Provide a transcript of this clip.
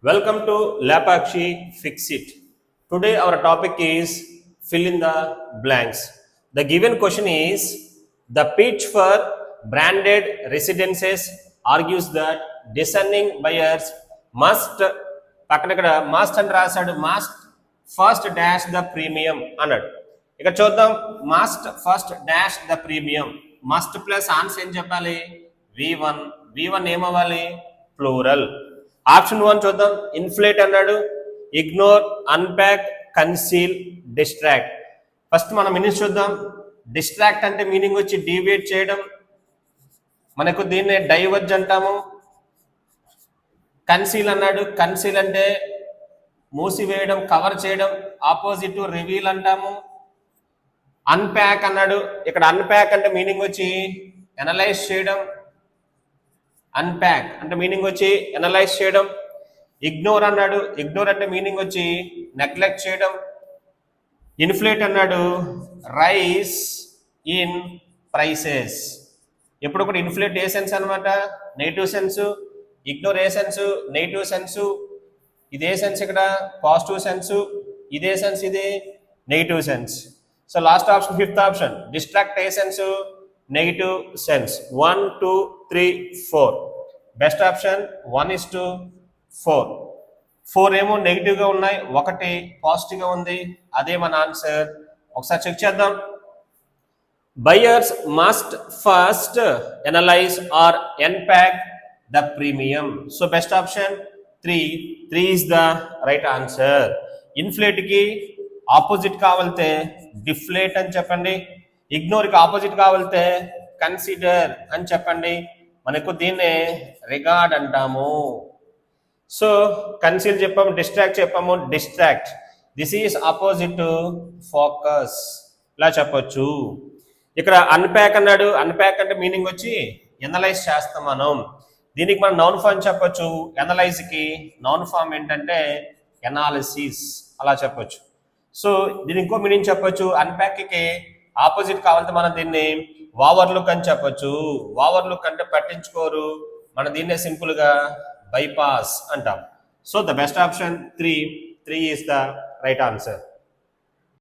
Welcome to Lapakshi Fix It. Today our topic is fill in the blanks. The given question is the pitch for branded residences argues that discerning buyers must must and రాశాడు must first dash the premium అన్నాడు. ఇక చూద్దాం must first dash the premium. must plus answer ఏం చెప్పాలి v1 ఏమవ్వాలి plural. Option 1 చూద్దాం inflate అన్నాడు ignore unpack conceal distract. First మనం మీనింగ్ చూద్దాం. డిస్ట్రాక్ట్ అంటే మీనింగ్ వచ్చి డీవియేట్ చేయడం, మనకు దీన్నే డైవర్జ్ అంటాము. కన్సీల్ అన్నాడు, కన్సీల్ అంటే మూసివేయడం కవర్ చేయడం, ఆపోజిట్ రివీల్ అంటాము. అన్ప్యాక్ అన్నాడు, ఇక్కడ అన్ప్యాక్ అంటే మీనింగ్ వచ్చి ఎనలైజ్ చేయడం, అన్ప్యాక్ అంటే మీనింగ్ వచ్చి ఎనలైజ్ చేయడం. ఇగ్నోర్ అన్నాడు, ఇగ్నోర్ అంటే మీనింగ్ వచ్చి నెగ్లెక్ట్ చేయడం. ఇన్ఫ్లేట్ అన్నాడు రైస్ ఇన్ ప్రైసెస్. ఎప్పుడు కూడా ఇన్ఫ్లేట్ ఏ సెన్స్ అనమాట నెగిటివ్ సెన్స్, ఇగ్నోర్ ఏ సెన్స్ నెగిటివ్ సెన్స్, ఇదే సెన్స్ ఇక్కడ పాజిటివ్ సెన్స్, ఇదే సెన్స్ ఇది negative sense. So last option fifth option distract ఏ sense negative sense. 1 2 3 4 best option 1:4. 4 ఏమో నెగిటివ్ గా ఉన్నాయి, 1 పాజిటివ్ గా ఉంది, అదే మన ఆన్సర్. ఒకసారి చెక్ చేద్దాం. Buyers must first analyse or unpack the premium. So best option 3 is the right answer. Inflate కి ఆపోజిట్ కావాలితే డిఫ్లేట్ అని చెప్పండి, ఇగ్నోర్ కి ఆపోజిట్ కావాలితే కన్సిడర్ అని చెప్పండి. మనకు దీన్నే రిగార్డ్ అంటాము. సో కన్సీల్ చెప్పాము, డిస్ట్రాక్ట్ చెప్పాము, distract this is opposite to focus ఇలా చెప్పొచ్చు. ఇక్కడ అన్ప్యాక్ అన్నాడు, అన్ప్యాక్ అంటే మీనింగ్ వచ్చి ఎనలైజ్ చేస్తాం మనం. దీనికి మనం నౌన్ ఫామ్ చెప్పొచ్చు, ఎనలైజ్ కి నౌన్ ఫామ్ ఏంటంటే ఎనాలిసిస్ అలా చెప్పొచ్చు. సో దీని ఇంకో మీనింగ్ చెప్పొచ్చు, అన్ప్యాక్ కి ఆపోజిట్ కావాలంటే మనం దీన్ని ఓవర్లుక్ అని చెప్పొచ్చు. ఓవర్లుక్ అంటే పట్టించుకోరు, మనం దీన్నే సింపుల్ గా బైపాస్ అంటాం. So the best option 3 is the right answer.